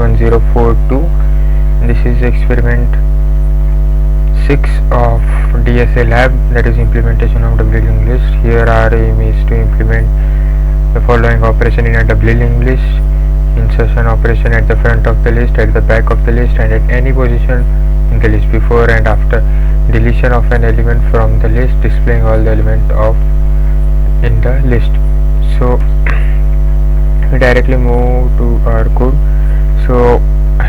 1042. This is experiment 6 of DSA lab, that is implementation of doubly linked list. Here our aim is to implement the following operation in a doubly linked list: insertion operation at the front of the list, at the back of the list, and at any position in the list, before and after deletion of an element from the list, displaying all the element of in the list. So we directly move to our code. So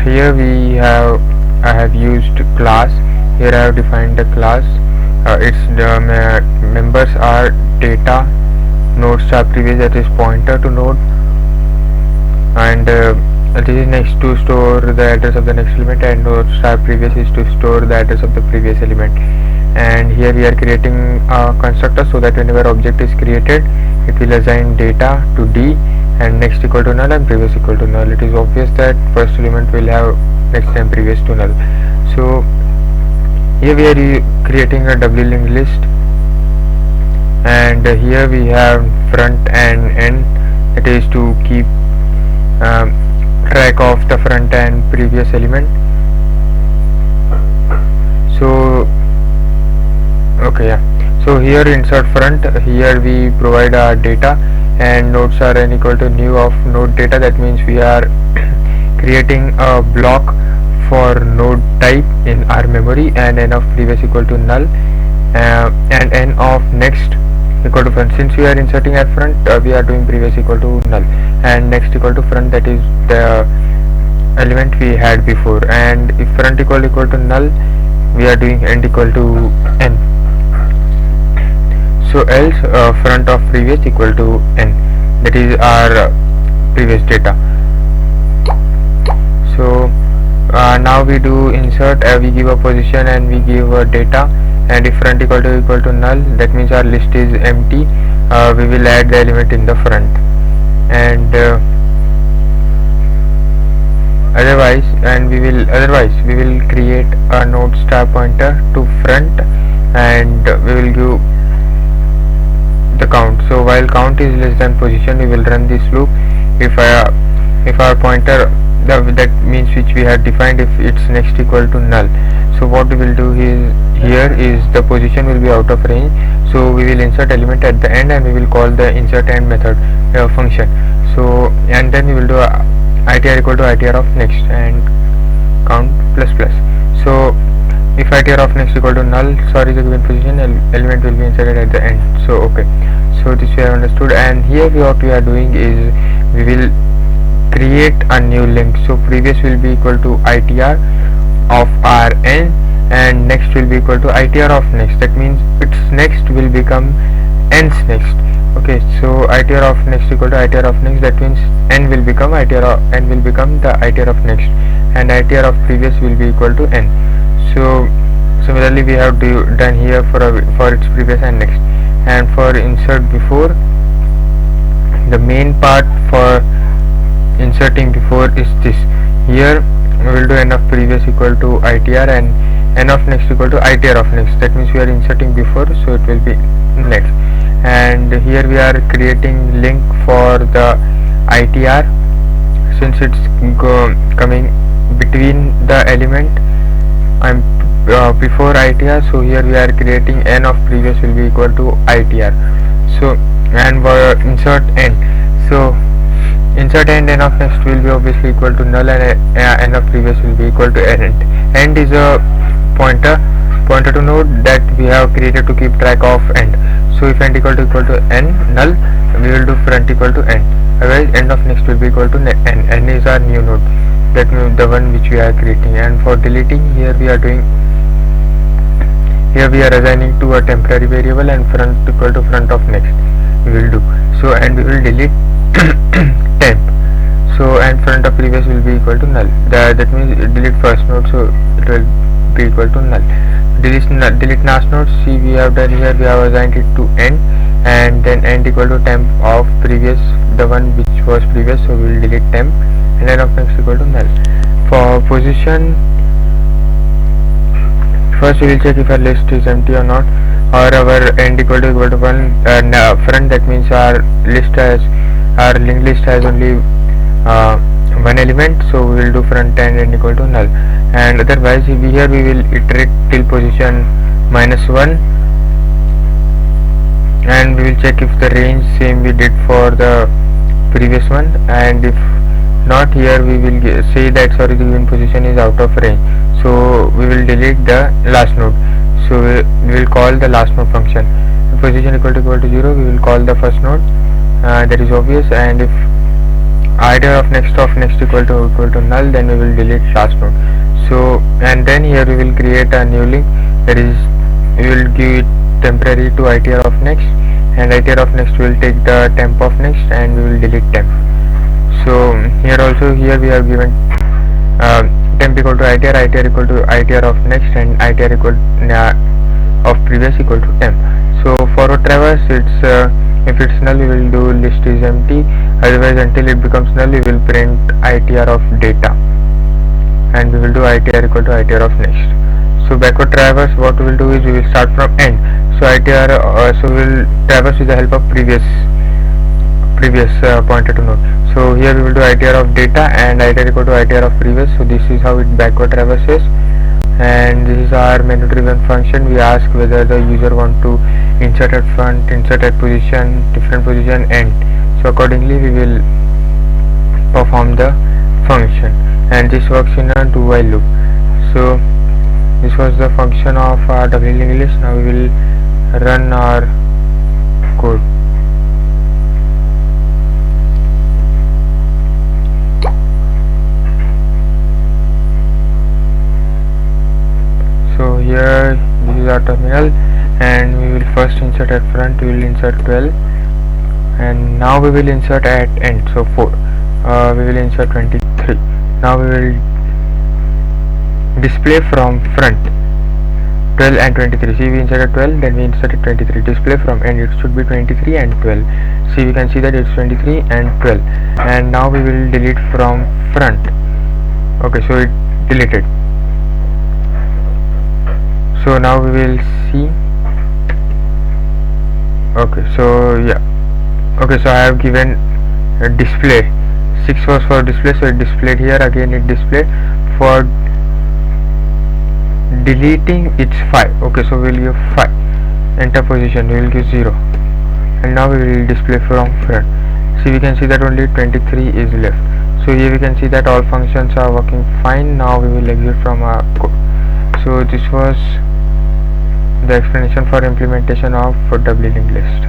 here I have used class. Here I have defined the class. Its members are data, node star previous, that is pointer to node, and this is next to store the address of the next element, and node star previous is to store the address of the previous element. And here we are creating a constructor so that whenever object is created, it will assign data to D and next equal to null and previous equal to null. It is obvious that first element will have next and previous to null. So here we are creating a doubly linked list, and here we have front and end, that is to keep track of the front and previous element. So so here insert front, here we provide our data and nodes are n equal to new of node data. That means we are creating a block for node type in our memory, and n of previous equal to null, and n of next equal to front. Since we are inserting at front, we are doing previous equal to null and next equal to front, that is the element we had before. And if front equal to null, we are doing end equal to n. So else front of previous equal to n, that is our previous data. So now we do insert, we give a position and we give a data, and if front equal to null, that means our list is empty. We will add the element in the front, and otherwise we will create a node star pointer to front, and we will give the count. So while count is less than position, we will run this loop. If our pointer, that means which we had defined, if it's next equal to null, so what we will do is, here is the position will be out of range, so we will insert element at the end and we will call the insert end method function. So and then we will do itr equal to itr of next and count plus plus. So if itr of next equal to null, sorry, the given position, element will be inserted at the end. So okay, so this we have understood. And here what we are doing is we will create a new link. So previous will be equal to itr of rn and next will be equal to itr of next. That means its next will become n's next. Okay, so itr of next equal to itr of next, that means n will become the itr of next, and itr of previous will be equal to n. So similarly we have done here for its previous and next. And for insert before, the main part for inserting before is this. Here we will do n of previous equal to itr and n of next equal to itr of next. That means we are inserting before, so it will be next. And here we are creating link for the itr, since it's coming between the element and before itr. So here we are creating n of previous will be equal to itr. So and for insert n, so insert end, n of next will be obviously equal to null, and n of previous will be equal to end. End is a pointer to node that we have created to keep track of end. So if end equal to n null, we will do front equal to n. Otherwise end of next will be equal to n. N is our new node, that means the one which we are creating. And for deleting, here we are assigning to a temporary variable, and front equal to front of next we will do. So and we will delete temp. So and front of previous will be equal to null. That means delete first node, so it will be equal to null. Delete last node. See, we have done here, we have assigned it to n, and then end equal to temp of previous, the one which was previous, so we will delete temp, and n of next equal to null. For position, first we will check if our list is empty or not, or our end equal to 1 front, that means our linked list has only one element, so we will do front and n equal to null, and otherwise here we will iterate till position -1, and we will check if the range same we did for the previous one, and if not, here we will say that sorry, the given position is out of range, so we will delete the last node. So we will call the last node function. If position equal to 0, we will call the first node, that is obvious, and if iter of next equal to null, then we will delete last node. So, and then here we will create a new link, that is we will give it temporary to iter of next, and iter of next will take the temp of next, and we will delete temp. So here also, here we have given temp equal to iter equal to iter of next, and iter equal of previous equal to temp. So forward traverse, it's if it's null, we will do list is empty, otherwise until it becomes null we will print itr of data, and we will do itr equal to itr of next. So backward traverse, what we will do is we will start from end, so itr so we will traverse with the help of previous pointer to node. So here we will do itr of data and itr equal to itr of previous. So this is how it backward traverses, and this is our menu driven function. We ask whether the user want to insert at front, insert at position, different position, end. So accordingly we will perform the function, and this works in a do while loop. So this was the function of our doubly linked list. Now we will run our code. So here this is our terminal, and we will first insert at front, we will insert 12, and now we will insert at end, so 4, we will insert 23. Now we will display from front 12 and 23. See, we inserted 12, then we inserted 23. Display from end, it should be 23 and 12. See, we can see that it's 23 and 12. And now we will delete from front. Okay, so it deleted. So now we will see. Okay, so yeah. Okay, so I have given a display. 6 was for display, so it displayed here. Again it displayed. For deleting, it's 5. Okay, so we will give 5. Enter position, we will give 0, and now we will display from front. See, we can see that only 23 is left. So here we can see that all functions are working fine. Now we will exit from our code. So this was the explanation for implementation of doubly linked list.